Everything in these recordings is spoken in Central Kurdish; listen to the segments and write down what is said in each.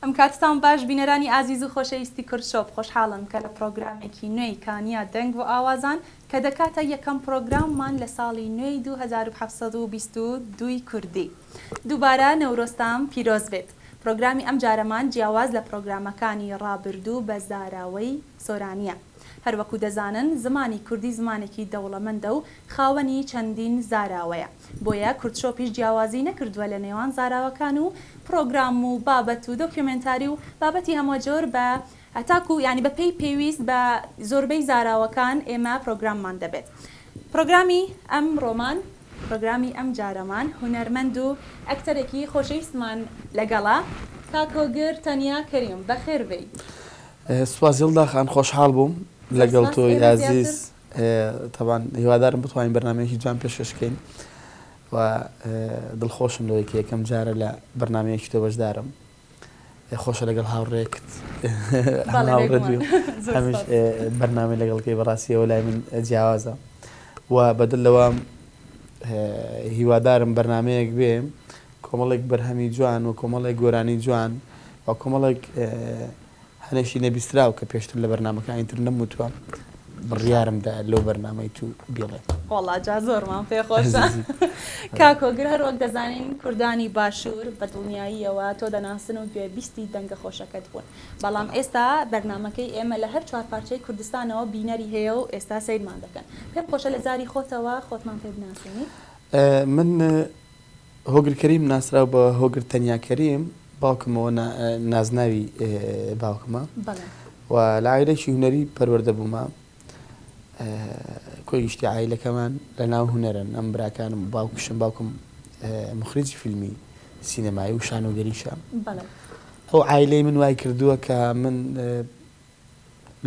ئەم کاتتان باش بینەرانی ئازیز و خۆشەویستی کورتشۆپ خۆشحاڵم کە لە پرۆگرامێکی نوێی کانیا دەنگ و ئاوازان کە دەکاتە یەکەم پرۆگراممان لە ساڵی نوێی 2722 کوردی. دووبارە نەورۆستام پیرۆز بێت. پرۆگرامی ئەم جارەمان جیاواز لە پرۆگرامەکانی ڕابردوو بە زاراوەی سۆرانیە. هەروەکو دەزانن زمانی کوردی زمانێکی دەوڵەمەندە و خاوەنی چەندین زاراوەیە. بۆیە کورتشۆپیش جیاوازی نەکردووە لە نێوان زاراوەکان و پرۆگرام و بابەت و دۆکیومنتاری و بابەتی هەمووجۆر بە هەتاکو ینی بە پێی پێویست بە زۆربەی زاراوەکان ئێمە پرۆگراممان دەبێت. پرۆگرامی ئەم ڕۆمان پرۆگرامی ئەم جارەمان هونەرمەند و ئەکتەرێکی خۆشەویستمان لەگەڵا کاکۆگر تەنیا کەریم بەخێر بێی. سوازیڵدا خان خۆشحاڵ بووم لەگەڵ تۆی عزیز. طبعا هیوادارم بتوانین بەرنامەیەکی جوان پێشکەشکەین و دڵخۆشم لەوەی کە یەکەم جارە لە بەرنامەیەکی تۆ بەشدارم. خۆشە لەگەڵ هاوڕێکت هەمیش بەرنامەی لەگەڵکەی بەڕاستیەوە لای من جیاوازە و بەدڵەوە هیوادارم بەرنامەیەک بێ کۆمەڵێک بەرهەمی جوان و کۆمەڵێک گۆرانی جوان و کۆمەڵێک هەنێشی نەبیستراو کە پێشتر لە بەرنامەکانی تر نەموتووە بڕیارمدا لەو بەرنامەی تو بێڵێت. وەڵا جا زۆرمان پێخۆشە. کاکۆگر هەر وەک دەزانین کوردانی باشوور بە دڵنیاییەوە تۆ دەناسن و گوێبیستی دەنگە خۆشەکەت بوون. بەڵام ئێستا بەرنامەکەی ئێمە لە هەر چوار پارچەی کوردستانەوە بینەری هەیە و ئێستا سەیرمان دەکەن. پێم خۆشە لە زاری خۆتەوە خۆتمان پێ بناسیێنیت. من هۆگر کەریم ناسراو بە هۆگر تەنیا کەریم باوکمەوە نازناوی باوکمە و لە عایلەیەکی هونەری پەروەردە بوومە. کۆی گشتی عایلەکەمان لە ناو هونەرن. ئەم براکانم باوکشم باوکم مخرجی فیلمی سینەمایی و شانۆگەریشە. ئەو عایلەی من وای کردووە کە من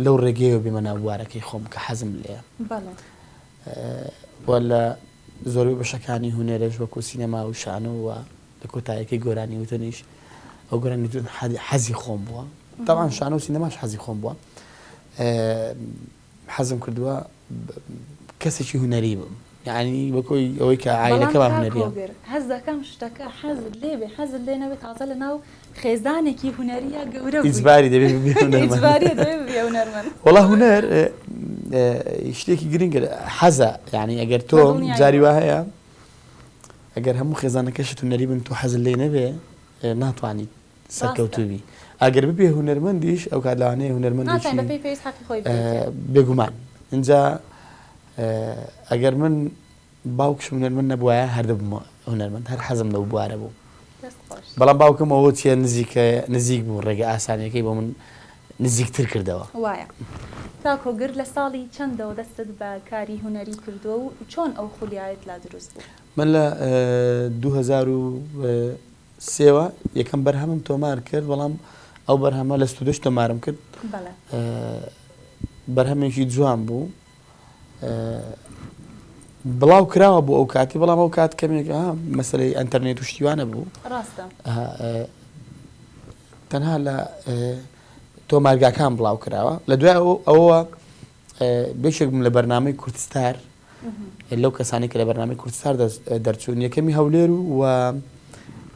لەو ڕێگەیەوە بێمە ناو بوارەکەی خۆم کە حەزم لێە وە لە زۆربەی بەشەکانی هونەرەش وەکو سینەما و شانۆ و لە کۆتاییەکەی گۆرانی وتنیش ئەو گۆرانی وتن حەزی خۆم بووە. طبعاً شانۆ و سینەماش حەزی خۆم بووە. حەزم کردووە کەسێکی هونەری بم یعنی وەکۆی ئەوەی کە عایلەکەمان هونەریە. حەز دەکەم شتەکە حەزت لێ بێ حەزت لێ نەبێت تازە لە ناو خێزانێکی هونەریە گەورە ئیجباری دەبێت هونەرمەند. وەڵا هونەر شتێکی گرنگە حەزە یعنی ئەگەر تۆ جاری وا هەیە ئەگەر هەموو خێزانەکەشت هونەری بن تۆ حەزت لێ نەبێ ناتوانیت سەرکەوتوبی. ئەگەر ببێ هونەرمەندیش ئەو کات لەوانەیە هونەرمەندیشی بێگومان. اینجا ئەگەر من باوکشم هونەرمەند نەبووایە هەردەبوومە هونەرمەند هەر حەزم لەو بوارە بوو. بەڵام باوکم ئەوە چیە نزیک بوو ڕێگە ئاسانیەکەی بۆ من نزیکتر کردەوە. وایە کاکۆگر لە ساڵی چەندەوە دەستت بە کاری هونەری کردووە و چۆن ئەو خولیایەت لا دروست بوو؟ من لە 2003ەوە یەکەم بەرهەمم تۆمار کرد بەڵام ئەو بەرهەمە لە ستودیۆش تۆمارم کرد. بەرهەمێکی جوان بوو بڵاو کراوە بوو ئەو کاتی بەڵام ئەو کات کەمێک مەسەلەی ئەنتەرنێت و شتیوانە بوو. تەنها لە تۆمارگاکان بڵاو کراوە. لە دوای ئەوە بێشێکم لە بەرنامەی کورتستار لەو کەسانی کە لە بەرنامەی کورتستار دەرچوون یەکەمی هەولێر و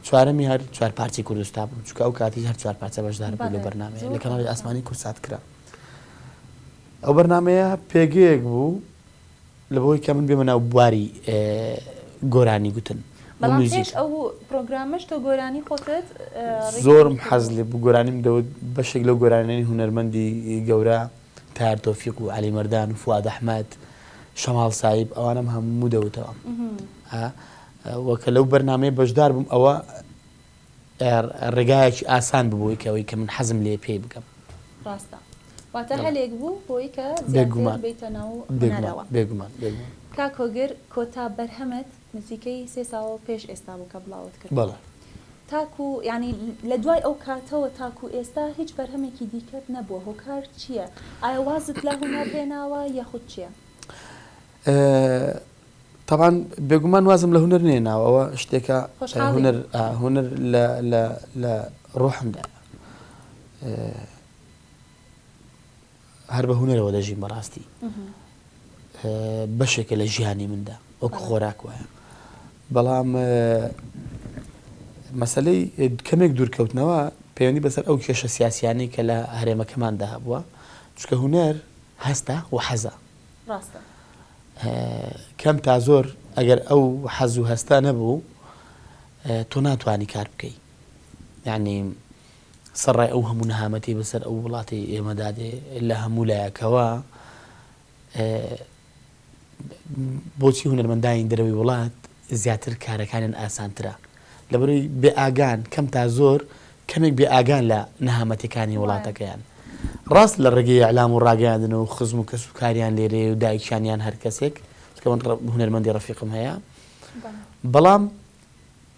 چوارەمی هەر چوار پارچەی کوردستان بوو چونکە ئەو کاتی هەر چوار پارچە بەشدار بوو لە بەرنامەیە لە کەناڵی ئاسمانی کورسات کرا. ئەو بەرنامەیە پێگەیەک بوو لە بۆی کە من بێمە ناو بواری گۆرانی گوتن. بەڵام پێش ئەو پرۆگرامەش تۆ گۆرانی خۆتت زۆرم حەز لێ بوو گۆرانیم دەوت بەشێک لەو گۆرانیانی هونەرمەندی گەورە تایار تۆفیق و عەلی مەردان و فواد ئەحمەد شەماڵ سایب ئەوانم هەموو دەوتەوە. وەکە لەو بەرنامەیە بەشدار بووم ئەوە ڕێگایەکی ئاسان ببووی کەوەی کە من حەزم لێ پێی بکەم. ڕاستە واتە هەلێک بوو بۆی کە زیاتر بێتە ناو هونەرەوە. بێگومان. کاکۆگر کۆتا بەرهەمت نزیکەی 3 ساڵ پێش ئێستا بوو کە بڵاوت کرد. بەڵێ تاکو ینی لە دوای ئەو کاتەوە تاکو ئێستا هیچ بەرهەمێکی دیکەت نەبووە. هۆکار چییە؟ ئایا وازت لە هونەر هێناوە یاخود چییە؟ طبعاً بێگومان وازم لە هونەر نێناوە ئەوە شتێکە هونەر لە ڕۆحمدا هەر بە هونەرەوە دەژیم بەڕاستی بەشێکە لە ژیانی مندا وەکو خۆراک وایە. بەڵام مەسەلەی کەمێک دوورکەوتنەوە پەیوەندی بەسەر ئەو کێشە سیاسیانی کە لە هەرێمەکەماندا هەبووە چکە هونەر هەستە و حەزە ڕاستە کەم تا زۆر ئەگەر ئەو حەز و هەستا نەبوو تۆ ناتوانی کار بکەی یعنی سەرڕای ئەو هەموو نەهامەتی بەسەر ئەو وڵاتی ئێمەدادێ لە هەموو لایەکەوە بۆچی هونەرمەندانی دەرەوەی وڵات زیاتر کارەکانیان ئاسانترە لەبەرەوەی بێ ئاگان کەم تا زۆر کەمێک بێ ئاگان لە نەهامەتەکانی وڵاتەکەیان ڕاست لە ڕێگەی ئەعلام و ڕاگەیاندن و خزم و کەس و کاریان لێرێ و دایکیانیان هەر کەسێک چکە من هونەرمەندی ڕەفیقم هەیە بەڵام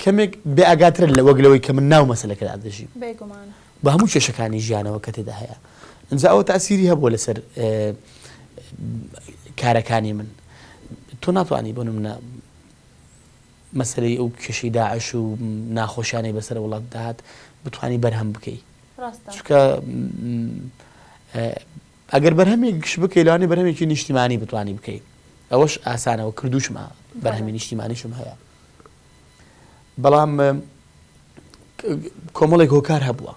کەمێک بێ ئاگاترە لە وەک لەوەی کە من ناو مەسەلەکەدا دەژیم بە هەموو کێشەکانی ژیانەوە کە تێدا هەیە ئەنجا ئەوە تاسیری هەبووە لەسەر کارەکانی من تۆ ناتوانانی بۆ نمونە مەسەلەی ئەو کێشەی داعش و ناخۆشیانەی بەسەر وڵات داهات بتوانی بەرهەم بکەی چکە ئەگەر بەرهەمێک گشت بکەی لەوانەیە بەرهەمێکی نیشتیمانی بتوانی بکەی ئەوەش ئاسانەوە کردوشمە بەرهەمی نیشتیمانیشم هەیە بەڵام کۆمەڵێک هۆکار هەبووە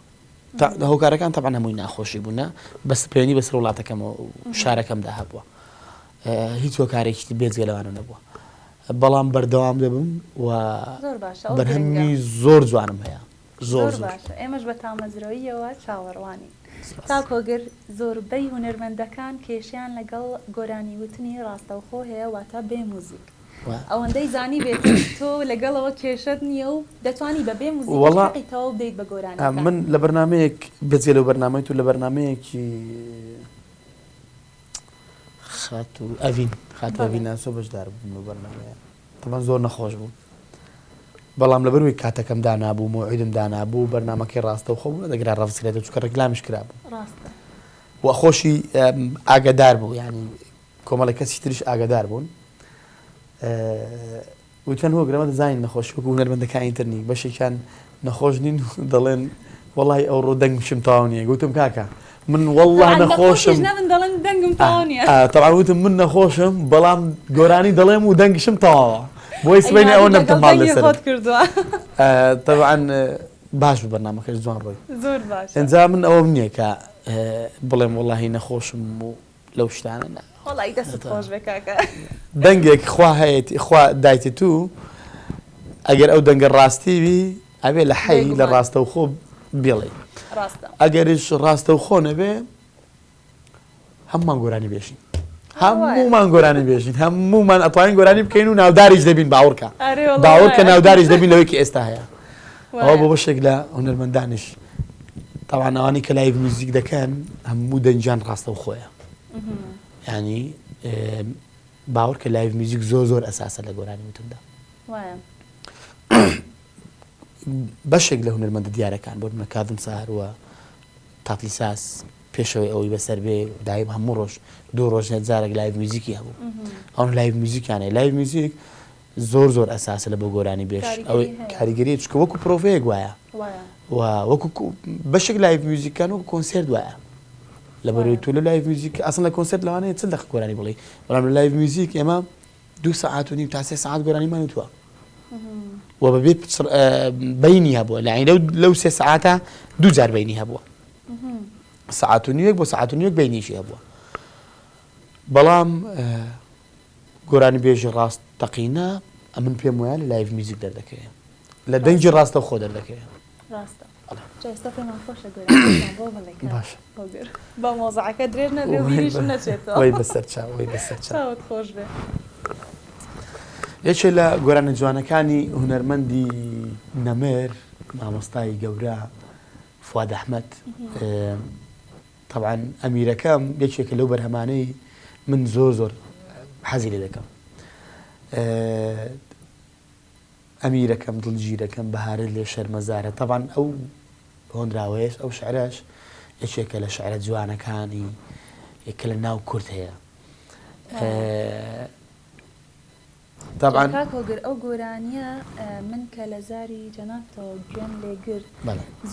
هۆکارەکان تەبعاً هەمووی ناخۆشی بوونە بەس پەیوەندی بەسەر وڵاتەکەمەوە و شارەکەمدا هەبووە هیچ هۆکارێکی بێجگە لەوانە نەبووە بەڵام بەردەوام دەبم و بەرهەمی زۆر جوانم هەیە زۆر باشە ئێمەش بە تامەزرەوەیەوە چاوەڕوانی تا کۆگر زۆربەی هونەرمەندەکان کێشیان لەگەڵ گۆرانی وتنی ڕاستەوخۆ هەیە واتە بێ موزیک ئەوەندەی زانی بێت تۆ لەگەڵەوە کێشت نییە و دەتوانی بە بێ موزیکیتەوە بدەیت بە گۆرانی من لە بەرنمەیەک بەجێ لەو بەرنامەی تو لە بەرنمەیەکی خاتوەڤین ناسۆ بەشدار بووم لە بەرنامەیە تەمان زۆر نەخۆش بوو بەڵام لەبەروی کاتەکەم دانابوو مۆعیدم دانابوو بەرنمەکەی ڕاستەوخۆ بوو دەگرا ڕەفسکرێتەوە چکە ڕێکلامیش کرابوو و خۆشی ئاگادار بوو ینی کۆمەڵی کەسی تریش ئاگادار بوون وتیان هۆگرەمە دەزانین نەخۆش وەکو هونەرمەندەکانی ترنی بەشێکیان نەخۆش نین دەڵێن وەڵی ئەو ڕۆ دەنگشم تاوا نییە گوتم کاکە من والله نەخۆشم تەڵان وتم من نەخۆشم بەڵام گۆرانی دەڵێم و دەنگشم تەواوە بۆی سبەینی ئەوە نەبتم باڵ لەسەر طبعاً باش بوو بەرنامەکەش جوان ڕۆی زۆر باش ئەنجا من ئەوەم نییە کە بڵێم وەڵاهی نەخۆشم و لەو شتانە وەڵی دەست خۆش بێ کاکە دەنگێک خوا هەیەی خوا دایتی تو ئەگەر ئەو دەنگە ڕاستیوی ئەبێ لە حەی لە ڕاستەوخۆ بێڵێ ئەگەریش ڕاستەوخۆ نەبێ هەمومان گۆرانی بێژین هەمومان گۆرانی بێژین هەمومان ئەتوانین گۆرانی بکەین و ناوداریش دەبین باوەڕکە باوەڕکە ناوداریش دەبین لەوەی کە ئێستا هەیە ئەوە بۆ بەشێک لە هونەرمەندانش تاوان ئەوانی کە لایڤ موزیک دەکەن هەموو دەنجیان ڕاستەوخۆیە ینی باوەڕ کە لایڤ موزیک زۆر ئەساسە لە گۆرانی وتندا بەشێک لە هونەرمەندە دیارەکان بۆ کاظم ساهەروە تاتلی ساس پێشەوەی ئەوەی بەسەر بێ دایم هەموو ڕۆژ دوو ڕۆژ جارێک لایڤ موزیکی هەبوو ئەوان لایڤ موزیکیانەیە لایڤ موزیک زۆر ئەساسە لە بۆ گۆرانی بێش ئەوەی کاریگەری چکە وەکو پرۆڤەیەک وایە وەکو بەشێک لایڤ موزیکان وەکو کۆنسێرت وایە لەبەرەوەی تۆ لە لایڤ موزیک ئەسڵ لە کۆنسێرت لەوانەیە چەند دەقیقە گۆرانی بڵێ بەڵام لە لایڤ موزیک ئێمە 2 ساعات و نیم تا 3 ساعات گۆرانیمان وتووە و بەبێ بەینی هەبووە لەو 3 ساعاتە 2 جار بەینی هەبووە ساعات و نیوەک بۆ ساعات و نیوەک بەینیشی هەبووە بەڵام گۆرانی بێژی ڕاست تەقینە ئەمن پێم وایە لە لایڤ موزیک دەردەکەوێت لە دەنگی ڕاستەوخۆ دەردەکەوێت باش بە مۆزەعەکە درێژ نەبێ و بیریش نەچێتەوە وەی بەسەر چاو وەی بەسەر چاوت خۆش بێ یەکێک لە گۆرانە جوانەکانی هونەرمەندی نەمێر مامۆستای گەورە فواد ئەحمەد طبعاً ئەمیرەکەم یەکێکە لەو بەرهەمانەی من زۆر حەزی لێ دەکەم ئەمیرەکەم دڵگیرەکەم بەهارت لێ شەرمەزارە طبعاً ئەو هۆنراوەیەش ئەو شعرەش یەکێکە لە شعرە جوانەکانی یەکە لە ناو کورد هەیە طبعاً کاکۆگر ئەو گۆرانیە من کە لە زاری جەنابتەوە گوێم لێگر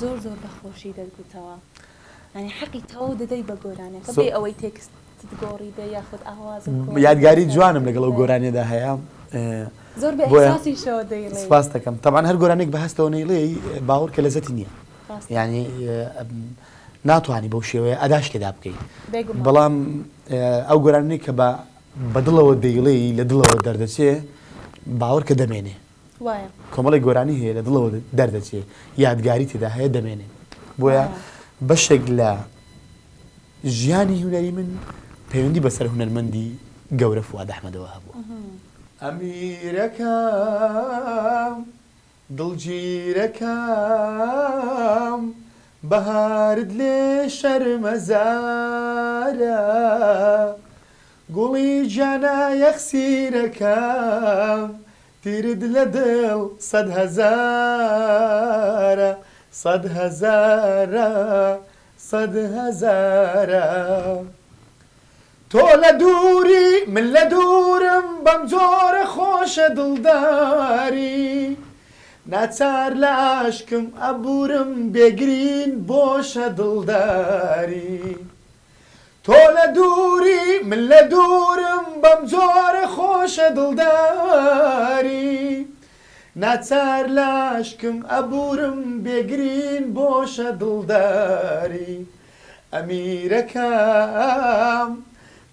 زۆر بەخۆشی دەرگوتەوە ینی حەقی تەواو دەدەی بە گۆرانەکە بێ ئەوەی تێکست گۆڕی بێ یاخود ئاواز یادگاری جوانم لەگەڵ ئەو گۆرانیەدا هەیە زۆر بە ئێحساسی شەوە دەیڵێ سپاس دەکەم طبعاً هەر گۆرانێک بە هەستەوە نەیڵێ باوەڕ کە لەزەتی نییە یعنی ناتوانانی بەو شێوەیە ئەداش لێدا بکەیت بەڵام ئەو گۆرانەی کە بە دڵەوە دەیڵێ لە دڵەوە دەردەچێ باوەڕ کە دەمێنێ کۆمەڵی گۆرانی هەیە لە دڵەوە دەردەچێ یادگاری تێدا هەیە دەمێنێ بۆیە بەشێک لە ژیانی هونەری من پەیوەندی بەسەر هونەرمەندی گەورە فواد ئەحمەدەوە هەبووە. ئەمیرەکەم دڵگیرەکەم بەهارت لێ شەرمەزارە گوڵی جانا یەخسیرەکەم تیرت لە دڵ سەد هەزارە سەد هەزارە سەد هەزارە تۆ لە دووری من لە دوورم بەم جۆرە خۆشە دڵداری ناچار لە عاشقم ئەبورم بێگرین بۆشە دڵداری تۆ لە دووری من لە دوورم بەم جۆرە خۆشە دڵداری ناچار لە عاشقم ئەبورم بێگرین بۆشە دڵداری ئەمیرەکەم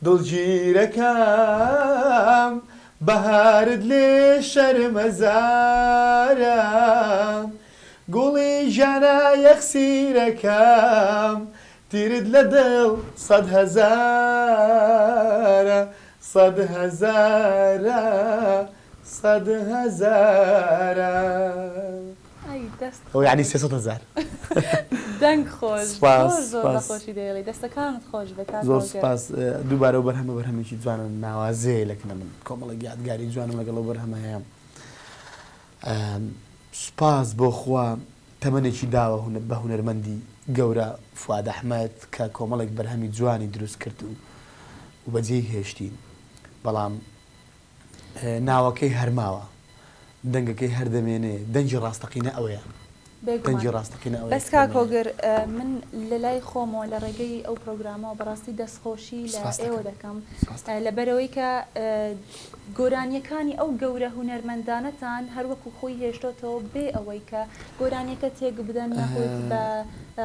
دڵگیرەکەم بەهارت لێ شەرمەزارە گوڵی ژانە یەخسیرەکەم تیرت لە دڵ سەد هەزارە سەد هەزارە سەد هەزارە ئەو یعنی 300,000 دەنگ خۆش زۆر خۆشی دەیڵی دەستەکانت خۆش بێت زۆر سپاس دووبارە و بەرهەمە بەرهەمێکی جوانە ناوازەیە لەکنە من کۆمەڵە یادگاری جوانم لەگەڵەوە بەرهەمە هەیە سپاس بۆ خوا تەمەنێکی داوە بە هونەرمەندی گەورە فواد ئەحمەد کە کۆمەڵێک بەرهەمی جوانی دروست کرد و بەجێی هێشتین بەڵام ناوەکەی هەرماوە دەنگەکەی هەردەمێنێ دەنجی ڕاستەقینە ئەوەیە دەنجی ڕاستەقینە ئەوەیە بەس کاکۆگر من لە لای خۆمەوە لە ڕێگەی ئەو پرۆگرامەوە بەڕاستی دەستخۆشی لە ئێوە دەکەم لەبەرەوەی کە گۆرانیەکانی ئەو گەورە هونەرمەندانەتان هەروەکو خۆی هێشتۆتەوە بێ ئەوەی کە گۆرانیەکە تێک بدەن نەخۆیت بە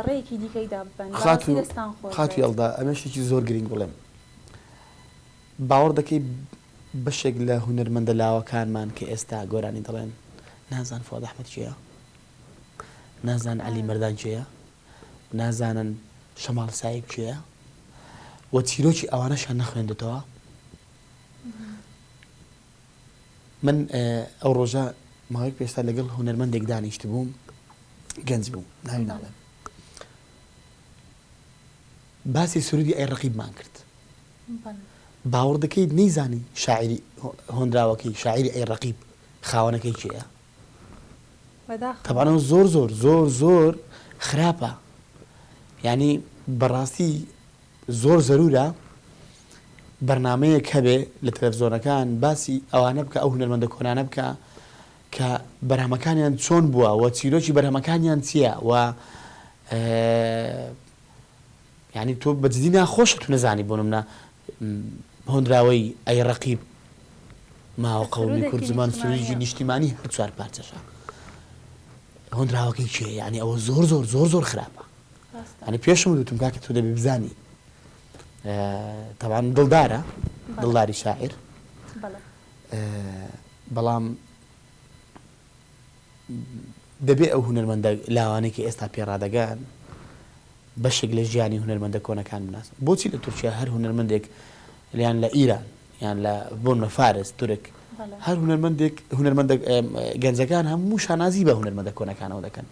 ڕێیەکی دیکەیدا ببەن دەستان خۆش خاتی هەڵدا ئەمە شتێکی زۆر گرنگ بڵێم باوەڕ دەکەی بەشێک لە هونەرمەندە لاوەکانمان کە ئێستا گۆرانی دەڵێن نازان فواد ئەحمەد چییە نازان عەلی مەردان چییە نازانن شەماڵ سایب چییە وە چیرۆکی ئەوانەشان نەخوێندێتەوە من ئەو ڕۆژە ماوەیەک پێشتا لەگەڵ هونەرمەندێک دانیشت بووم گەنج بووم ناوی ناڵێم باسی سرودی ئەی ڕەقیبمان کرد باوەڕ دەکەیت نەیزانی شاعری هۆندراوەکەی شاعری ئەی ڕەقیب خاوەنەکەی چییە تەبانەوە زۆر زۆر زۆر زۆر خراپە یعنی بەڕاستی زۆر زەرورە بەرنامەیەک هەبێ لە تەلەڤیزۆنەکان باسی ئەوانە بکە ئەو هونەرمەندە کۆنانە بکە کە بەرهەمەکانیان چۆن بووە و چیرۆکی بەرهەمەکانیان چییە و یعنی تۆ بەجددی ناخۆشە تو نەزانی بۆ نمونە هۆندراوەی ئەی ڕەقیب ماوە قەومی کورد زمان سروجی نیشتیمانی هەر چوار پارچەشە هۆندراوەکەی چیە یعنی ئەوە زۆر زۆر زۆر زۆر خراپە ینی پێشم دوتم کاکە تۆ دەبێ بزانی تەبان دڵدارە دڵداری شاعر بەڵام دەبێ ئەو هونەرمەندە لاوانێکی ئێستا پێڕادەگەن بەشێک لە ژیانی هونەرمەندە کۆنەکان بناس بۆچی لە تورکیا هەر هونەرمەندێک لیان لە ئیران یان لە بۆنە فارس تورک هەر هونەرمەندە گەنجەکان هەموو شانازی بە هونەرمەندە کۆنەکانەوە دەکەن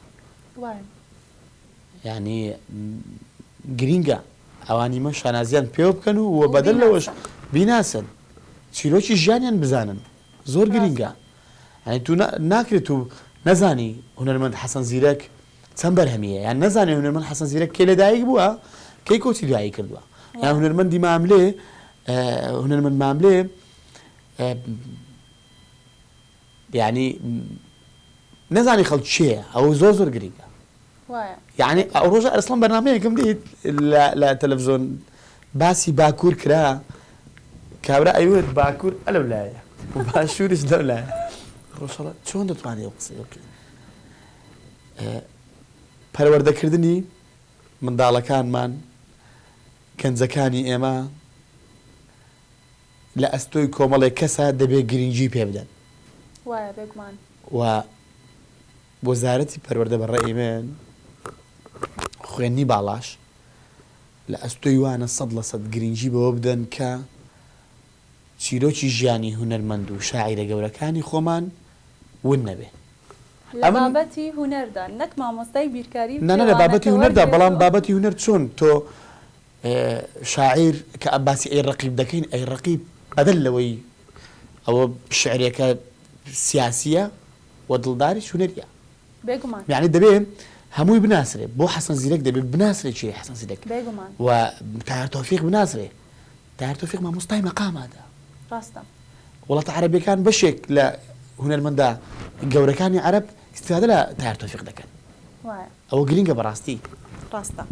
یعنی گرینگە ئەوانیمە شانازیان پێوە بکەن و بەدەل لەوەش بیناسن چیرۆکی ژیانیان بزانن زۆر گرینگە یعنی تو ناکرێت و نەزانی هونەرمەند حەسەن زیرەک چەند بەرهەمیە یان نەزانێ هونەرمەند حەسەن زیرەک کێ لەدایک بووە کەی کۆچی دوایی کردووە یان هونەرمەندی ماملێ هونەرمەند ماملێ یعنی نەزانی خەڵک چییە ئەوە زۆر زۆر گرینگە یعنی ئەو ڕۆژە ئەرسڵان بەرنامەیەکم دیت لە تەلەڤیزۆن باسی باکوور کرا کابرا ئەیوت باکوور ئەلەو لایە و باشوورش لەو لایە ڕۆژەڵە چۆن دەتوانێت ئەو قسەی بکەین پەروەردەکردنی منداڵەکانمان کەنجەکانی ئێمە لە ئەستۆی کۆمەڵێک کەسە دەبێت گرنگی پێ بدەن وایە بێگومان و وەزارەتی پەروەردە بەڕێی من خوێندنی باڵاش لە ئەستۆی وانە 100% گرنگی بەوە بدەن کە چیرۆکی ژیانی هونەرمەند و شاعیرە گەورەکانی خۆمان ون نەبێ لە بابەتی هونەردان نەک مامۆستای بیرکاری نانە لە بابەتی هونەردا بەڵام بابەتی هونەر چۆن تۆ شاعیر کە ئەباسی ئەی ڕقیب دەکەین ئەی ڕقیب بەدەل لەوەی ئەوە شعرێکە سیاسیە و دڵداری هونەریە بێگومان یعنی دەبێ هەمووی بناسرێ بۆ حەسەن زیرەک دەبێت بناسرێ چی حەسەن زیرەک بێگومان و تایر تۆفیق بناسرێ تایر تۆفیق مامۆستای مەقامادا ڕاستە وڵاتە عەرەبیەکان بەشێک لە هونەرمەندا گەورەکانی عەرەب استفادە لە تایر تۆفیق دەکەن وایە ئەوە گرینگە بەڕاستی ڕاستە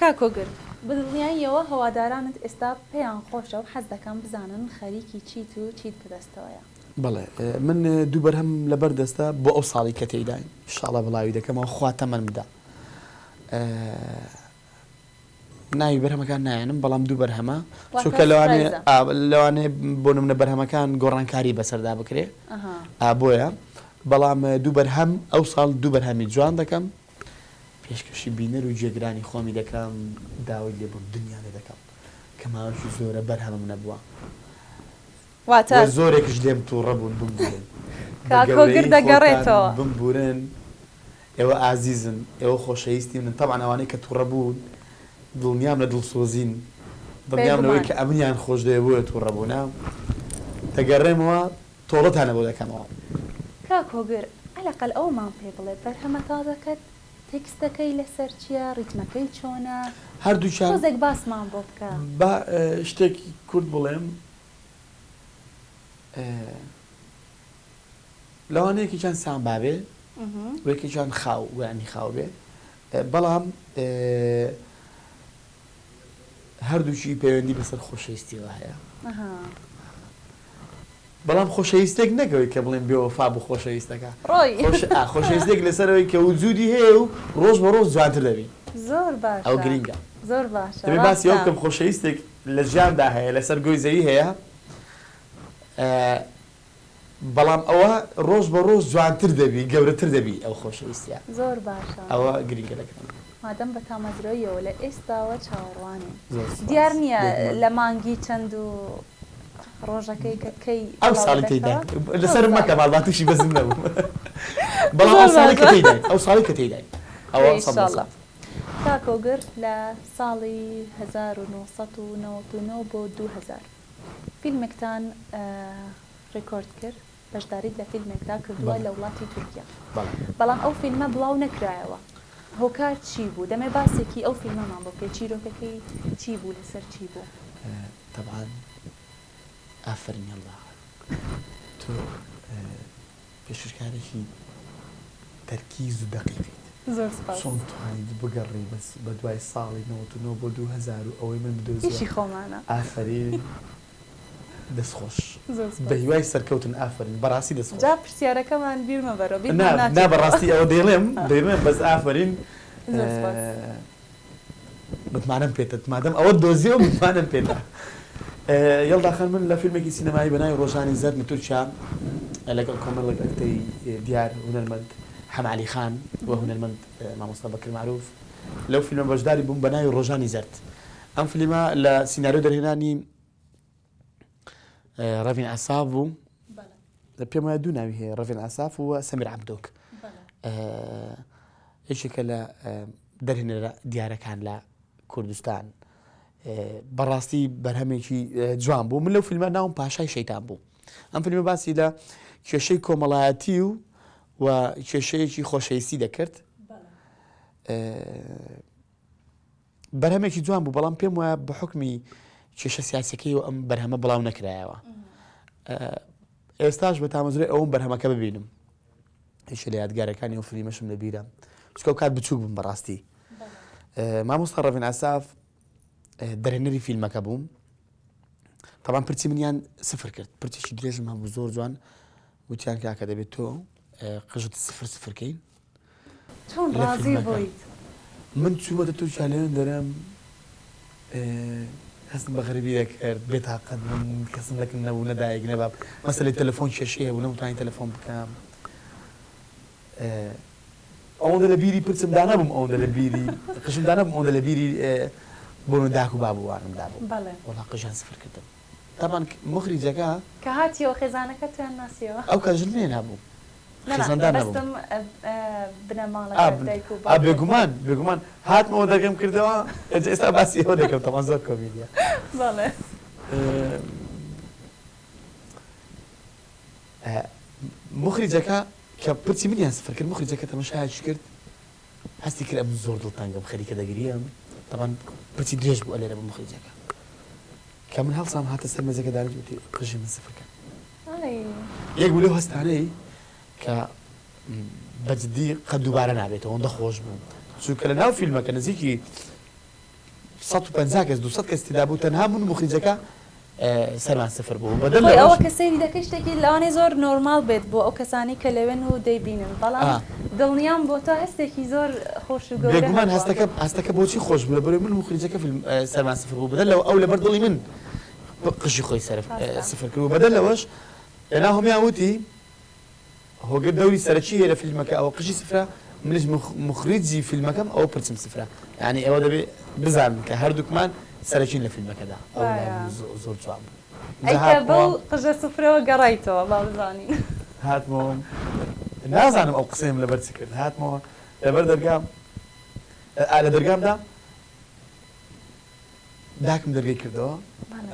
کاکۆگر بدڵنیاییەوە هەوادارانت ئێستا پێیان خۆشە و حەز دەکەم بزانن خەریکی چیت و چیت بەدەستەوەیە بەڵێ من دوو بەرهەم لەبەر دەستە بۆ ئەو ساڵی کە تێیداین ئینشاڵڵا بڵاوی دەکەمەوە خوا تەمەن بدا ناوی بەرهەمەکان نایەنم بەڵام دوو بەرهەمە چونکە لەوانێ بۆ نمونە بەرهەمەکان گۆڕانکاری بەسەردا بکرێ بۆیە بەڵام دوو بەرهەم ئەو ساڵ دوو بەرهەمی جوان دەکەم پێشکەشی بینەر و جێگرانی خۆمی دەکەم داوای لێ بۆ دنیا لێ دەکەم کە ماوەشی زۆرە بەرهەمم نەبووە واتە زۆرێکش لێم تووڕە بوون بمبورن کاکۆگر دەگەڕێتەوە بمبورن ئێوە ئازیزن ئێوە خۆشەویستی من تەبعا ئەوانەی کە تووڕە بوون دڵنیام لە دڵسۆزین دڵنیام لەوەی کە ئەمنیان خۆش دەوێ بۆیە تووڕەبوونا دەگەڕێمەوە تۆڵەتانە بۆ دەکەمەوە کاکۆگر عەلەقەل ئەومان پێ بڵێ بەرهەمە تازەکەت تێکستەکەی لەسەر چییە ڕیتمەکەی چۆنە هەردووچان تۆزێک باسمان بۆ بکە بە شتێکی کورد بڵێم لەوانەیەکی چەند سام بابێ وەیەکی چەند خاو ویانی خاو بێ بەڵام هەردووچی پەیوەندی بەسەر خۆشەویستیەوە هەیە بەڵام خۆشەویستێک نەکەوەی کە بڵێن بێوەفا بوو خۆشەویستەکە خۆشەویستێک لەسەرەوەی کە وجودی هەیە و ڕۆژ بە ڕۆژ جوانتر دەبی زۆر باش ئەو گرینگە زۆر باشە دەبێ باسی ئەو کەم خۆشەویستێک لە ژیاندا هەیە لەسەر گۆی زەوی هەیە بەڵام ئەوە ڕۆژ بە ڕۆژ جوانتر دەبی گەورەتر دەبی ئەو خۆشەویستیە زۆر باشە ئەوە گرینگە دەکەن مادەم بە تامەزرۆیەوە لە ئێستاوە چاوەڕوانێ دیار نییە لە مانگی چەند و ڕۆژەکەی کە کەی ئەو ساڵی تێدا لەسەر مەکە باڵاتیشی بەزم نەبوو بەڵام ئەو ساڵی کە تێدای ئەو ساڵی کە تێدای ئەوە کاکۆگر لە ساڵی 1999 بۆ 2000 فیلمێکتان ڕێکۆرد کرد بەشداریت لە فیلمێکدا کردووە لە وڵاتی تورکیا بەڵام ئەو فیلمە بڵاو نەکرایەوە هۆکار چی بوو دەمێ باسێکی ئەو فیلمەمان بۆ پێ چیرۆکەکەی چی بوو لەسەر چی بوو طبعا ئافرین الله تۆ پێشکارێکی تەرکیز و دەقیقیت زۆر سپاس چۆن توانیت بگەڕی بە دوای ساڵی 99 بۆ 2000 و ئەوەی من بدۆزیشی خۆمانە ئافرین دەستخۆش بە هیوای سەرکەوتن ئافرین بەڕاستی دەستخۆش جا پرسیارەکەمان بیرمە بەرەوە نا بەڕاستی ئەوە دەڵێم بەس ئافرین متمانەم پێێتت مادەم ئەوە دۆزیە و متمانم پێێتە یڵداخەن من لە فیلمێکی سینەمایی بەناوی ڕۆژانی زەرد لە تورکیا لەگەڵ کۆمەڵێک ئەکتەی دیار هونەرمەند حەمعەلی خان و هونەرمەند مامۆستا بەکر معروف لەو فیلمە بەشداری بووم بەناوی ڕۆژانی زەرد ئەم فیلمە لە سیناریۆ دەرهێنانی ڕەڤین عەساف بوو پێم وایە دوو ناوی هەیە ڕەڤین عەساف و سەمیر عەبدۆک یەکێکە لە دەرهێنەرە دیارەکان لە کوردستان بەڕاستی بەرهەمێکی جوان بوو من لەو فیلمە ناوم پاشای شەیتان بوو ئەم فیلمە باسی لە کێشەی کۆمەڵایەتی و کێشەیەکی خۆشەویستی دەکرد بەرهەمێکی جوان بوو بەڵام پێم وایە بە حکمی کێشە سیاسەکەی و ئەم بەرهەمە بڵاو نەکرایەوە ئێستاش بە تامەزرێ ئەوم بەرهەمەکە ببینم هیچ لە یادگارەکانی ئەو فیلمەشم لەبیرە چکە کات بچووک بووم بەڕاستی مامۆستا ڕەڤین عەساف دەرهێنەری فیلمەکە بووم تەبان پرچی منیان سفر کرد پرچێکی درێژم هەبوو زۆر جوان وتیان کاکە دەبێت تۆ قژت سفرکەین چۆن ڕازی بوویت من چووەتە تووشە لێن دەرم هەستم بە غەریبی دەکرد بێتاقەت من کەسم لەکن نەبوو نەدایک نەباب مەسەلەی تەلەفۆن کێشەیە بوو نەمتوانی تەلەفۆن بکەم ئەوەندە لە بیری پرچمدا نەبووم ئەوەندە لە بیری قژمدا نەبووم ئەوەندە لە بیری بۆ داک و بابووانمدا بوو وەڵا قژیان سفر کردم تامان مخریجەکە کە هاتیەوە خێزانەکە تویان ناسیەوە ئەو کەژن لێ نبوو بەستم بنەماڵەکە دایک و بابوو بێگومان هاتمەوە دەرگەم کردەوە ئێستا باسی ئەوە دەکەم تەمان زۆر کۆمیدیە بەڵێ مخریجەکە کە پرچی منیان سفر کرد مخریجەکە تەماشایش کرد هەستی کرد ئەم زۆر دڵتانگەم خەریکە دەگریم تەمان پرچی درێژ بوو لێرە بە مخریجەکە کە من هەڵسام هاتە سەر مێزەکە دارت وتی قژی من سفرکە یەک بوو لەو هەستانەی کە بەجددی قەت دووبارە نابێتەوە ئەوەندە خۆش بوو چونکە لە ناو فیلمەکە نزیکی 150 کەس 200 کەس تێدا بوو تەنها من و مخریجەکە سەرمان سفر بوو بەدەڵ ئەوە کە سەیری دەکەی شتێکی لەوانەیە زۆر نۆرمال بێت بۆ ئەو کەسانی کە لەوێن و دەیبینن بەڵام دڵنیام بۆ تا هەستێکی زۆر خۆش و گەورە بێگومان هەستەکە بۆچی خۆش بوو لەبەرەوەی من و مخریجەکە سەرمان سفر بوو بەدەل لەوە ئەو لەبەر دڵی من قژی خۆی سفر کرد و بەدەل لەوەش لەنا هەمیان وتی هۆگر دەوری سەرەکی هەیە لە فیلمەکە ئەوە قژی سفرە منیش مخریجی فیلمەکەم ئەوە پرچم سفرە یعنی ئەوە دەبێت بزانن کە هەردووکمان سەرەکین لە فیلمەکەدا زۆر جوان بوو ئەیکە بەو قژە سفرەوە گەڕایتەوە با بزانین هاتمەوە نازانم ئەو قسەیم لەبەر چ کرد هاتمەوە لەبەر دەرگام لە دەرگامدا داکم دەرگای کردەوە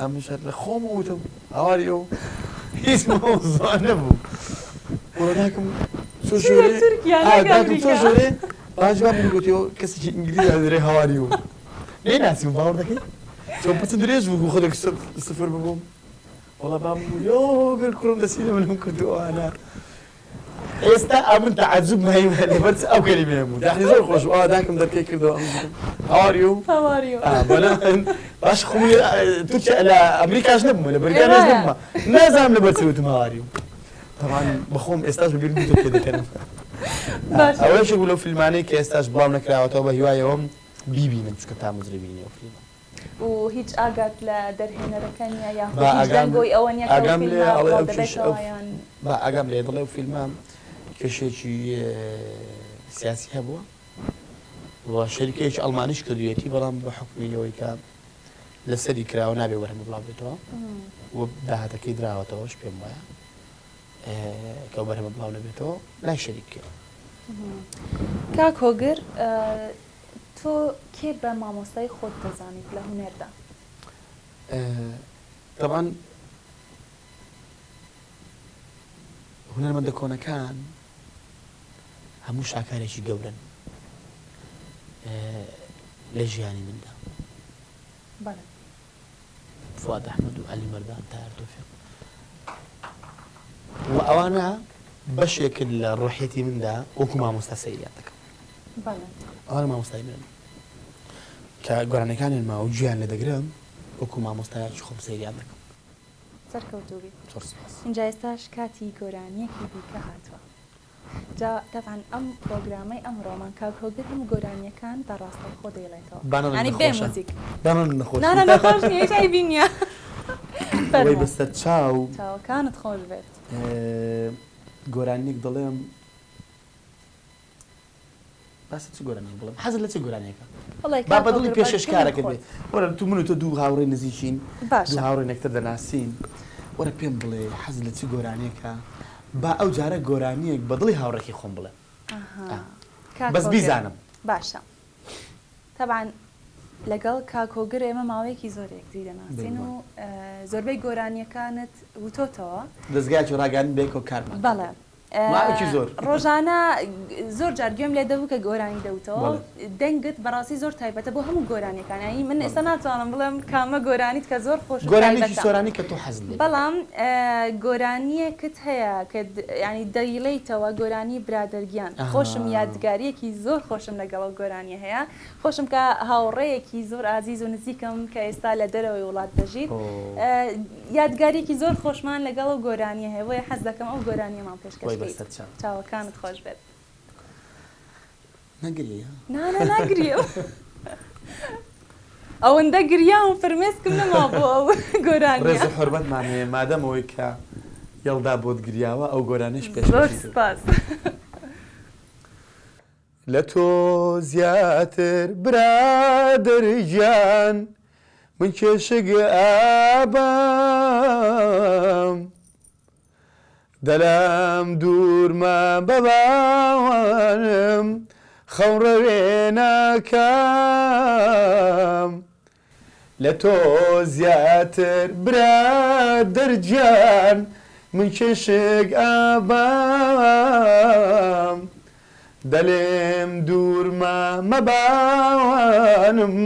ئەمش لە خۆم وتم ئەوواریۆ هیچ زۆر نەبوو داکم ژۆرێ باجواب گوتیەوە کەسێکی ئینگلیزی دەرێ هەواری و لێ ناسیم باوەڕ دەکەی چۆن پچم درێژ بوو خۆدێک سفر ببووم وڵا بام یۆگەر کوڕم دەسی لە منم کردووانە ئێستا ئەمن تەعەجوب مەهیم لەبەر ئەو کەلیمەیە بوو داخلی زۆر خۆش بوو داکم دەرکەی کردەوە هەواریۆ باش خۆمی تورکیا لە ئەمریکاش نەبوومە لە بەرگانەش نەبوومە نازانم لەبەر چی وتم هەواریۆ طبعا بخۆم ئێستاش بەبیر پێ دەکەنم ئەوەشێک بوو لەو فیلمانەی کە ئێستاش بڵاو نەکراوەتەوە بە هیوایەوەم بیبینم چکە تا مزرە بینی ئەو فیلمە و هیچ ئاگات لە دەرهێنەرەکە نیە یان هیچ دەنگۆی ئەوە نیە با ئاگام لێ دڵێ و فیلمە کێشێکی سیاسی هەبووە و شەریکەیەکی ئەڵمانیش کردوێتی بەڵام بە حکمیەوەی کە لەسەری کراوە نابێ وەرهەمە بڵاو بێتەوە و داهاتەکەی دراوەتەوەش پێم وایە کە بەرهەمە بڵاو نەبێتەوە لای شەریک کرد کاک هۆگر تۆ کێ بە مامۆستای خۆت دەزانیت لە هونەردا طبعا هونەرمەندە کۆنەکان هەموو شاکارێکی گەورن لە ژیانی مندا فواد ئەحمەد و عەلی مەردان تاهەر تۆفیق و ئەوانە بەشێکن لە ڕۆحیەتی مندا وەکو مامۆستا سەیریان دەکەم ئەوانە مامۆستای منن کە گۆرانەکانیان ماوە گوێیان لێ دەگرم وەکو مامۆستایەکی خۆم سەیریان دەکەم سەرکەوتوو بیت اینجا ئێستاش کاتی گۆرانیەکی دیکە هاتووە جا طبعا ئەم پرۆگرامەی ئەمڕۆمان کاک هۆگر هەموو گۆرانیەکان بەڕاستی خۆ دەیڵێتەوە ینی بێ موزیک نەخۆش نیە هیچ ئایبی نییە وەی بەستە چاوەکانت خۆش بێت گۆرانیەک دەڵێم باس چ گۆرانیەک بڵێم حەزت لە چ گۆرانیەکە با بەدڵی پێشەش کارەکە بێت وەرە تو من و تۆ دوو هاوڕێی نزیکین دوو هاوڕێی نەکتر دەناسین وەرە پێم بڵێ حەزت لە چ گۆرانیەکە با ئەو جارە گۆرانیەک بەدڵی هاوڕێکی خۆم بڵێ بەس بیزانم باشە طبعا لەگەڵ کاک هۆگر ئێمە ماوەیەکی زۆر یەکتری دەناسین و زۆربەی گۆرانیەکانت وتۆتەوە دەستگایکی ڕاگەاندن بێکۆ کارمان بەڵێ ڕۆژانە زۆر جار گوێم لێ دەبوو کە گۆرانی دەوتەوە دەنگت بەڕاستی زۆر تایبەتە بۆ هەموو گۆرانیەکانی من ئێستا ناتوانم بڵێم کامە گۆرانیت کە زۆر خۆش گۆرانێکی سۆرانی کە تۆ حەزت لێ بەڵام گۆرانیەکت هەیە کە ینی دەیڵێیتەوە گۆرانی برادەرگیان خۆشم یادگاریەکی زۆر خۆشم لەگەڵ گۆرانی هەیە خۆشم کە هاوڕێیەکی زۆر ئازیز و نزیکم کە ئێستا لە دەرەوەی وڵات دەژیت یادگاریەکی زۆر خۆشمان لەگەڵ و گۆرانی هەیە بۆیە حەز دەکەم ئەو گۆرانیەمان پێشکەش چاوەکانت خۆش بێت نەگریە نانە ناگریم ئەوەندە گریاوم فرمێسکم نەما بۆ ئەو گۆرانیە ڕێز و حورمەتمان هەیە مادەمەوەی کە یەڵدا بۆت گریاوە ئەو گۆرانش پێش زۆر سپاس لە تۆ زیاتر برادەرگیان من کێشک ئابام دەلام دوورمە بەباوانم خەوڕەوێ ناکام لە تۆ زیاتر برادەرگیان من کێشک ئابام دەلێم دوورمە مەباوانم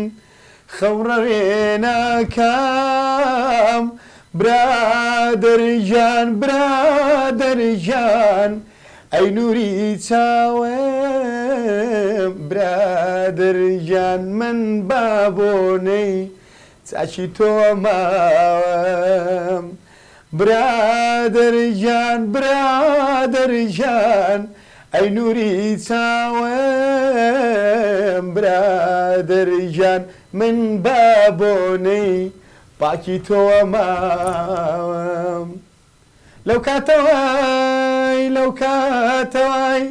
خەوڕەوێ ناکام برادەرگیان برادەرگیان ئەی نووری چاوێم برادەرگیان من بابۆنەی چاچی تۆ ماوەم برادەرگیان برادەرگیان ئەی نووری چاوێم برادەرگیان من بابۆنەی پاکی تۆوە ماوەم لەو کاتەوەی لەو کاتەوەی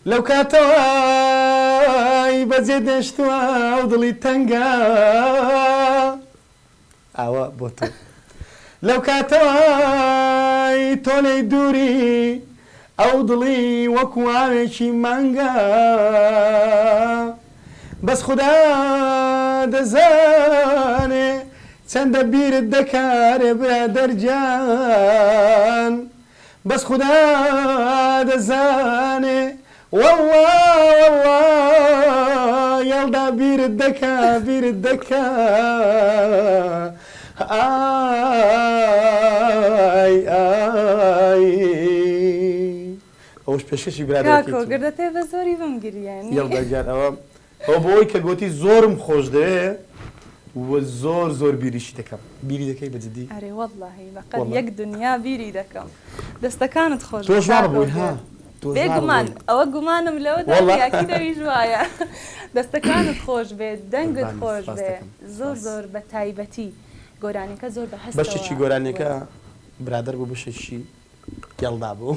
لەو کاتەوەی بەجێ دەشتووە ئەو دڵی تەنگە ئاوە بۆ تۆ لەو کاتەوەی تۆ لەی دووری ئەو دڵی وەکو ئاوێکی مانگە بەس خودا دەزانێ چەندە بیرت دەکارێ برادەرگیان بەس خودا دەزانێ والله یەڵدا بیرت دەکا بیرت دەکا ئای ئای ئەوش پێشکەشی برادەرەکەی کاکۆ گردەتێ بە زۆری بم گریانی یەڵداگیان ئەوە ئەو بۆی کە گوتی زۆرم خۆش دەوێ زۆر زۆر بیریشی دەکەم بیری دەکەی بەجددی ئەرێ وەڵڵاهی بەقەت یەک دنیا بیری دەکەم دەستەکانت خۆش تۆش وابووین ها بێگومان ئەوە گومانم لەوە دایاکی دەویژ وایە دەستەکانت خۆش بێت دەنگت خۆش بێ زۆر زۆر بە تایبەتی گۆرانەکە زۆر بە هەست بەشێکی گۆرانەکە برادەر بوو بەشێکی یەڵدا بوو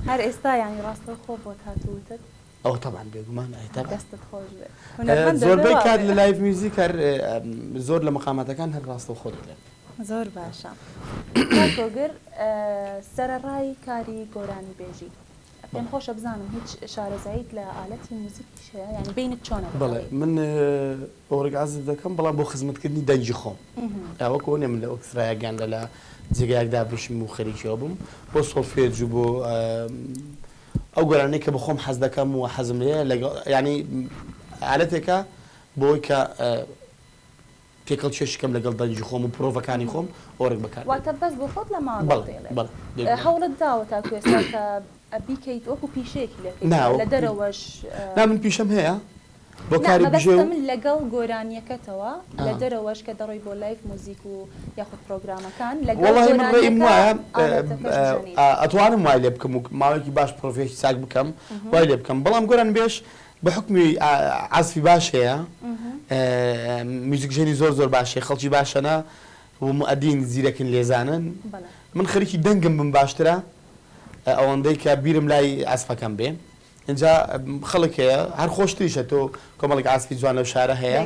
هەر ئێستا ینی ڕاستە خۆ بۆت هاتووتت ئەو تەبان بێگومان ئایتا دەستت خۆش بێت زۆربەی کات لە لایڤ میوزیک هەر زۆر لە مقاماتەکان هەر ڕاستە خۆت بێت زۆر باشە کاکۆگر سەرەڕای کاری گۆرانی بێژی پێم خۆشە بزانم هیچ شارەزاییت لە ئالەتی موزیکیش هەیە ینی بینت چۆنە بەڵێ من ئۆرگازم دەکەم بەڵام بۆ خزمەتکردنی دەنجی خۆم ئەوەکە وەنێ من لە ئۆکسرایەکیاندا لە جێگایەکدا بشم و خەریکیەوە بووم بۆ سۆلفێج و بۆ ئەو گۆرانەی کە بە خۆم حەز دەکەم و حەزم لێ ینی ئالەتێکە بۆی کە پێکەڵ چێشکەم لەگەڵ دەنجی خۆم و پرۆڤەکانی خۆم ئۆرگ بەکار واتە بەس بۆ خۆت لە ماڵ هەوڵت داوە تا کوێستا کە بیکەیت وەکو پیشەیەکی لە دەرەوەش من پیشەم هەیە بۆ کاری بژێ من لەگەڵ گۆرانیەکەتەوە لە دەرەوەش کە دەڕۆی بۆ لایف موزیک و یاخود پرۆگرامەکان ئەتوانم وای لێ بکەم و ماوەیەکی باش پرۆفێکی چاک بکەم وای لێ بکەم بەڵام گۆران بێش بە حکمی عازفی باش هەیە میوزیکژێنی زۆر زۆر باشێ خەڵکی باشەنە و مؤدین زیرەکن لێزانن من خەریکی دەنگم بم باشترە ئەوەندەی کە بیرم لای عازفەکەم بێ اینجا خەڵک هەیە هەر خۆشتریشە تۆ کۆمەڵێک عازفی جوان لەو شارە هەیە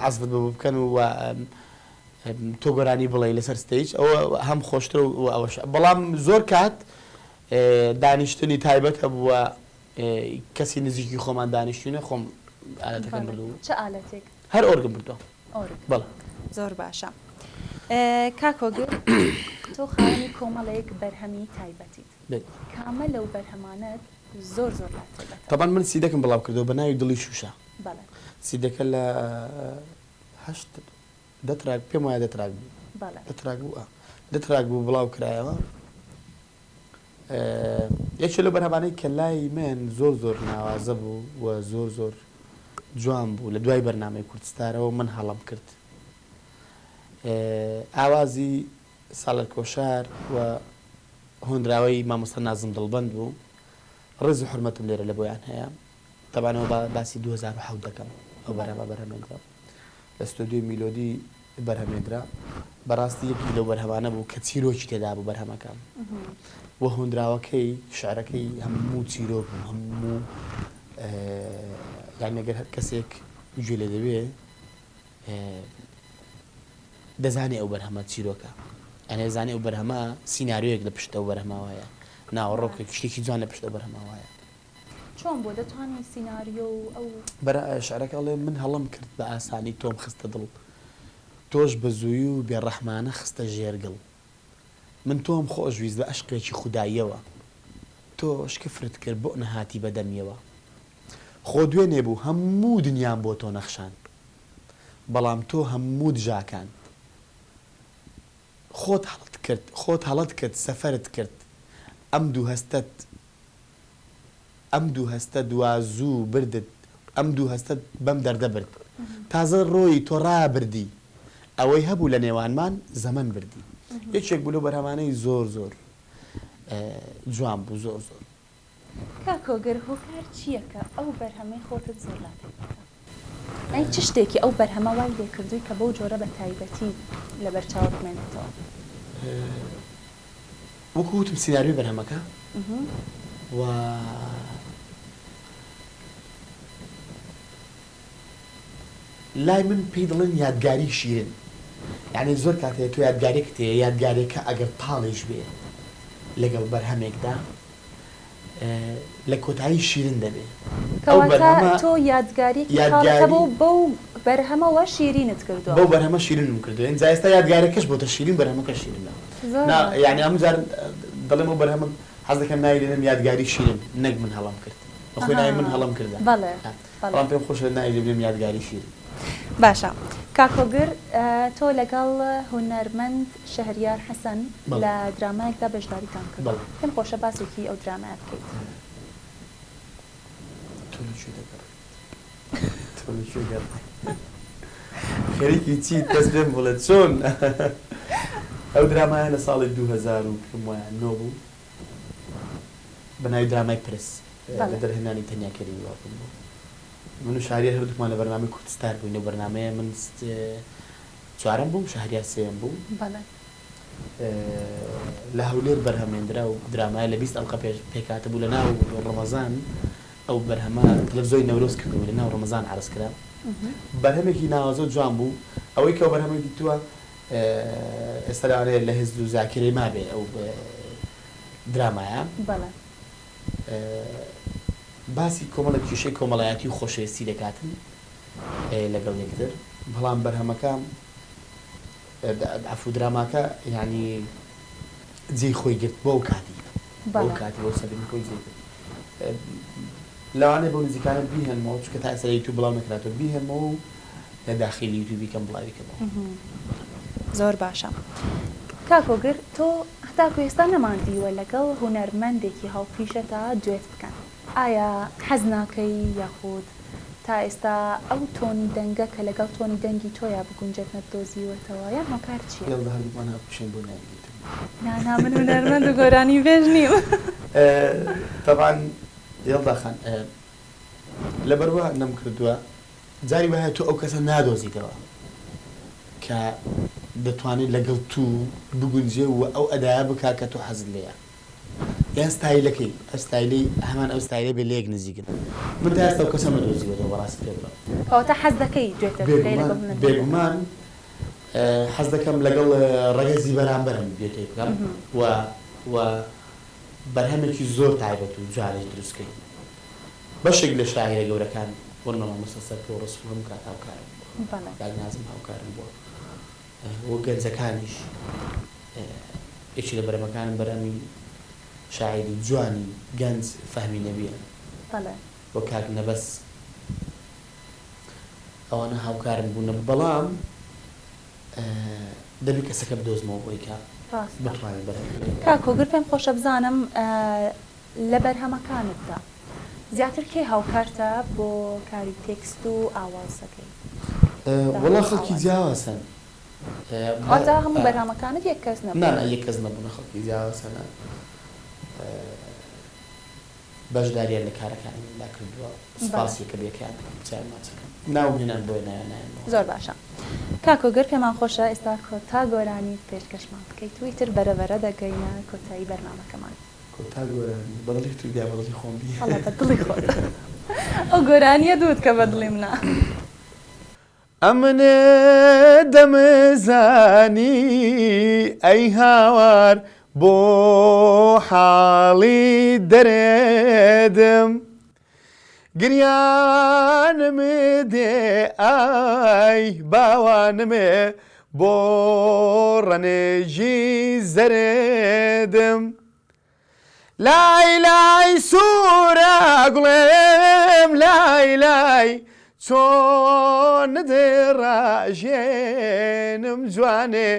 عازفت بۆ بکەن و تۆ گۆرانی بڵێ لەسەر ستیج ئەوە هەم خۆشتر و ئەوەش بەڵام زۆر کات دانیشتنی تایبەتە بووە کەسی نزیکی خۆمان دانیشتونە خۆم ئالەتەکەم بردو چه ئالەتێک هەر ئۆرگم بردووە بەڵێ زۆر باشە کاکۆگر تۆ خاوەنی کۆمەڵەیەک بەرهەمی تایبەتیت کامە لەو بەرهەمانەت زۆر زۆر تەبان من سیدەکەم بڵاو کردەوە بە ناوی دڵی شوشە سیدەکە لە هەشت دەتراک پێم وایە دەتراک بوو دەتراک بوو بڵاو کرایەوە یەکێ لە بەرهەمانەی کە لای من زۆر زۆر ناوازە بوو و زۆر زۆر جوان بوو لە دوای بەرنامەی کوردستانەوە من هەڵام کرد ئاوازی ساڵەت کۆشار و هۆندراوەی مامۆستا نازم دڵبەند بوو ڕێز و حرمەتم لێرە لە بۆیان هەیە تەبانەوە باسی 2007 دەکەم ئەو بەرهەمێنرا لە ستۆدیۆی میلۆدی بەرهەمێنرا بەڕاستی یەکی لەو بەرهەمانە بوو کە چیرۆکی تێدا بوو بەرهەمەکان وە هۆندراوەکەی شعرەکەی هەموو چیرۆک بوو هەموو یان ئەگەر هەر کەسێک گوێ لێ دەوێ دەزانێ ئەو بەرهەمە چیرۆکە ئەنێ زانێ ئەو بەرهەمە سیناریۆیەک لە پشتە ئەو بەرهەماوایە ناوەڕۆکێک شتێکی جوان لە پشتە بەرهەماوایە چۆن بۆ دەتوانێت سیناریۆ و ئەو شعرەکەڵێ من هەڵم کرد بە ئاسانی تۆم خستە دڵ تۆش بە زووی و بێڕەحمانە خستە ژێرگڵ من تۆم خۆشویست بە عشقێکی خوداییەوە تۆ شکفرت کرد بۆ نەهاتی بەدەمیەوە خۆ دوێنێ بوو هەموو دنیام بۆ تۆ نەخشان بەڵام تۆ هەموو دژاکان خۆت هەڵت کرد سەفەرت کرد ئەم دوو هەستە دوازوو بردت ئەم دوو هەستە بەم دەردە برد تازە ڕۆی تۆ ڕابردی ئەوەی هەبوو لە نێوانمان زەمن بردی یەکێک بوو لەو بەرهەمانەی زۆر زۆر جوان بوو زۆر زۆر کاکۆگەر هۆکار چییەکە ئەو بەرهەمەی خۆتت زۆر ئەی چ شتێکی ئەو بەرهەمە وای لێکردووی کە بەو جۆرە بە تایبەتی لە بەرچاوت بمێنێتەوە وەکو وتم سیناریۆی بەرهەمەکە و لای من پێی دڵێن یادگاری شیرن یعنی زۆر کاتێک تۆ یادگارێک تێ یادگارێکە ئەگەر تاڵێش بێ لەگەڵ بەرهەمێکدا لە کۆتایی شیرن دەبێت تۆ یادگاریەکە بەو بەرهەمەوە شیرینت کردووە بەو بەرهەمە شیرنم کردوێن جایستا یادگارێکەش بۆتە شیرین بەرهەمەکە شیرنە یعنی ئەم جار دەڵێم ئەو بەرهەمە حەز دەکەم ناوی لێنم یادگاری شیرن نەک من هەڵام کرد بەخۆی ناوی من هەڵام کردە بەڵام پێم خۆش لە ناوی لێ بێم یادگاری شیرن باشە کاکۆگر تۆ لەگەڵ هونەرمەند شەهریار حەسەن لە درامایەکدا بەشداریتان کرد پێم خۆشە باسێکی ئەو درامایە بکەیت خەریکی چی دەست پێم بڵێت چۆن ئەو درامایە لە ساڵی 2009 بوو بەناوی درامای پرس لە دەرهێنانی تەنیاکەری وڵاتم بوو من و شهریار هەردووکمان لە بەرنامەی کوردستان بووین و بەرنامەیە من چوارەم بووم شهریار سێم بوو لە هەولێر بەرهەمێنرا و درامایە لە 20 ئەڵقە پێکاتە بوو لە ناو ڕەمەزان ئەو بەرهەمە تەلەڤیزۆی نەورۆز کردبوو لە ناو ڕەمەزان عەرز کرا بەرهەمێکی ناوازۆ جوان بوو ئەوەی کە ئەو بەرهەمەی دیتووە ئێستا لەوانەیە لە هێزد و زاکرەی مابێ ئەو درامایە باسی کۆمەڵە کێشەی کۆمەڵایەتی و خۆشەویستی دەکاتن لەگەڵ یەکتر بەڵام بەرهەمەکە عەفو دراماکە یعنی جێی خۆی گرت بۆ ئەو کاتی بۆ سەبینی خۆی جێی گرت لەوانەیە بۆ نزیکانە بیهێنمەوە چونکە تا ئێستا یوتیوب بڵاو نەکراتەوە بیهێنمەوە و لە داخلی یوتیوبی کەم بڵاویکەمەوە زۆر باشە کاکۆگر تۆ هەتاکو ئێستا نەماندیوە لەگەڵ هونەرمەندێکی هاوپیشە تا دوێت بکەن ئایا حەز ناکەی یاخود تا ئێستا ئەو تۆنی دەنگە کە لەگەڵ تۆنی دەنگی تۆیا بگونجێت نەدۆزیوەتەوە یان هۆکار چییە؟ هەردووکمان هاوپیشەم بۆ ناگیرێتم نانا من هونەرمەند و گۆرانی بێژ نیم طبعا یەڵدا خان لەبەرەوە نەم کردووە جاری وایە تۆ ئەو کەسە نادۆزیتەوە کە دەتوانێت لەگەڵ تو بگونجێ و ئەو ئەدایە بکا کە تۆ حەزت لێیە یان ستایلەکەی ئەستایلی هەمان ئەو ستایلە بێ لێک نزیکن من تا ئێستا ئەو کەسە نەدۆزیوەتەوە بەڕاستی پێ بڵێم کەواتە حەز دەکەی دوێتە بکەی لەگەڵ بێگومان حەز دەکەم لەگەڵ ڕەگەزی بەرامبەرم بێتێ بکەم و بەرهەمێکی زۆر تایبەت و جوانێک دروستکەین بەشێک لە شاعیرە گەورەکان وەرنەوە مەسەسەر و ڕسوڵم کات هاوکارم داگنازم هاوکارم بۆ وە گەنجەکانیش یەکی لە بەرهەمەکانم بەرهەمی شاعیری جوانی گەنج فەهمی نەبیە وە کاک نەبەس ئەوانە هاوکارم بوونە بەڵام دەبی کەسەکە بدۆزمەوە بۆی کە بتوانێت بەرهەم کاکۆگر پێم خۆشە بزانم لە بەرهەمەکانتدا زیاتر کێ هاوکارتە بۆ کاری تێکست و ئاوازەکەی وەڵا خەڵکی جیاوازن ئەوە هەموو بەرهەمەکانت یەک کەس نەبوو یەک کەس نەبوونە خەڵکی جیاوازنە بەشداریان لە کارەکانیدا کردووە سپاسی کە بێکیان چارماچەکەم ناوبینان بۆی نایانایەوە زۆر باشە کاکۆگەر پێمان خۆشە ئێستا کۆتا گۆرانی پێشکەشمان بکەیت تویتر بەرەبەرە دەگەینە کۆتایی بەرنامەکەمان کۆتا گۆرانی بەدڵی تو بیا بەدڵی خۆم بی هەڵە بەدڵی خۆت ئەو گۆرانیە دوت کە بەدڵی منە ئەمنێ دەمەزانی ئەی هاوار بۆ حاڵی دەرێدم گریانمێ دێ ئای باوانمێ بۆ ڕەنێژی زەرێدم لای لای سوورە گوڵێم لای لای چۆن نەدێڕاژێنم جوانێ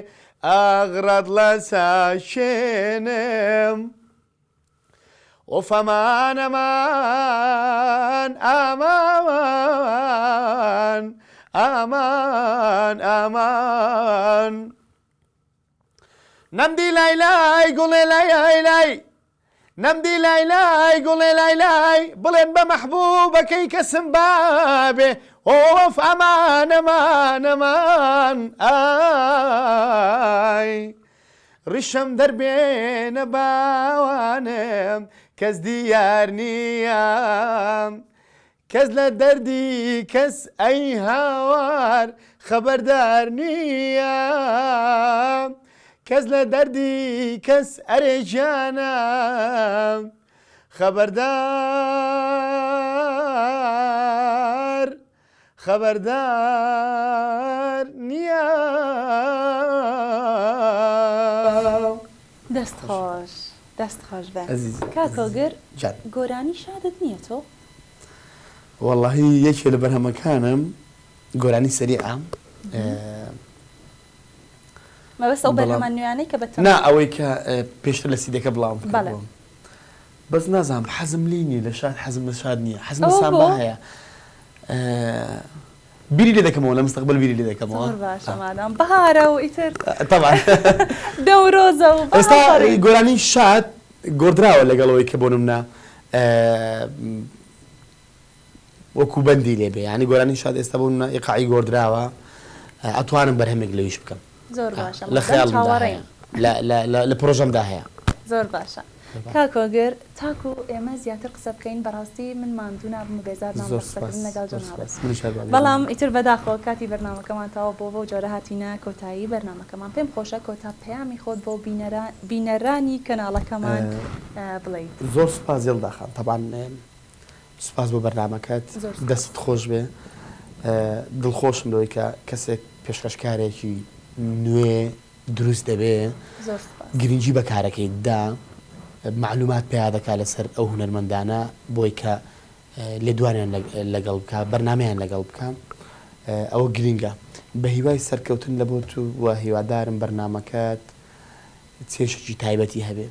ئاغرات لە ساشێنم ئۆف ئەمان ئەمان ئامان ئامان ئامان نەمدی لای لای گوڵێ لای لای لای نەمدی لای لای گوڵێ لای لای بڵێن بە مەحبوبەکەی کەسم بابێ ئۆف ئەمان ئەمان ئەمان ئای ڕیشەم دەربێنە باوانم کەس دیار نییە کەس لە دەردی کەس ئەی هاوار خەبەردار نییە کەس لە دەردی کەس ئەرێ گیانم خەبەردار نییە دەست خۆش بە کاکۆگر گۆرانی شادت نییە تۆ؟ وەڵڵاهی یەکێ لە بەرهەمەکانم گۆرانی سەریعە مەبەست ئەو بەرهەمان نوێیانەی کە بەتەواو نا ئەوەی کە پێشتر لە سیدەکە بڵاوم کردبووم بەس نازانم حەزم لی نیە لە شاد حەزم لە شاد نییە حەزم لە سامبا هەیە بیری لێ دەکەمەوە لە مستەقبل بیری لێ دەکەمەوە زۆر باشە مادام بەهارە و ئیتر طبعا دەورۆزە و ئێستا گۆرانی شاد گۆڕدراوە لەگەڵەوەی کە بۆ نمونە وەکو بەندی لێبێ ینی گۆرانی شاد ئێستا بۆ نمونە ئیقاعی گۆڕدراوە ئەتوانم بەرهەمێک لەویش بکەم زۆر باشە لە خەیاڵمدا هەیە لە پرۆژەمدا هەیە زۆر باشە کاکۆگر تاکو ئێمە زیاتر قسە بکەین بەڕاستی من ماندوو نابم بێزار نامەسەکردن لەگەڵ جەنابەت بەڵام ئیتر بەداخۆ کاتی بەرنامەکەمان تاوە بۆ جۆرە هاتینە کۆتایی بەرنامەکەمان پێم خۆشە کۆتا پەیامی خۆت بۆ بینەرانی کەناڵەکەمان بڵێیت زۆر سوپاس زێڵداخان تەبان سوپاس بۆ بەرنامەکەت دەست خۆش بێ دڵخۆشم لەوەی کە کەسێک پێشکەشکارێکی نوێ دروست دەبێ گرنگی بە کارەکەیدا معلومات پێیا دەکات لەسەر ئەو هونەرمەندانە بۆی کە لێ دوانیان لەگەڵ بکە بەرنامەیان لەگەڵ بکە ئەوە گرنگە بە هیوای سەرکەوتن لە بۆ تو وە هیوادارم بەرنامەکەت چێشێکی تایبەتی هەبێ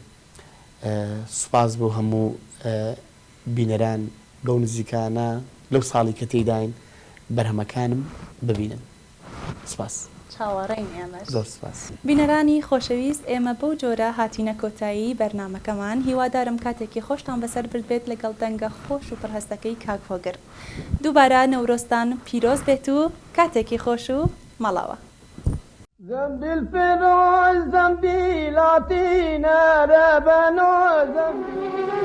سوپاس بۆ هەموو بینەران بەو نزیکانە لەو ساڵی کە تێداین بەرهەمەکانم ببینن سوپاس چاوەڕێین ئێمەش زۆر سوپاس بینەرانی خۆشەویست ئێمە بەو جۆرە هاتینە کۆتایی بەرنامەکەمان هیوادارم کاتێکی خۆشتان بەسەر برد بێت لەگەڵ دەنگە خۆش و پڕهەستەکەی کاکۆگر دووبارە نەورۆستان پیرۆز بێت و کاتێکی خۆش و مەڵاوە زنبیل فیروز زنبیلاتی نربنو زنبیل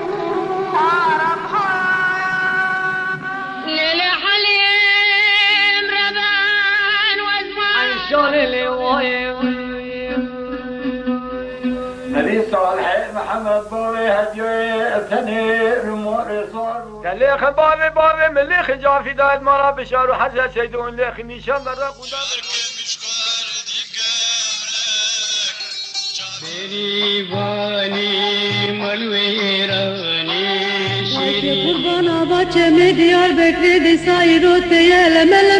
هذه صالح محمد بوري هديوي ثاني رموري صار قال لي خبابي بابي من اللي خجا في دايد مرا بشار وحزة سيدون لي خنيشان مرق بيريواني ملويراني قربانا بچه می دیار بکری دی سایرو تیه لمل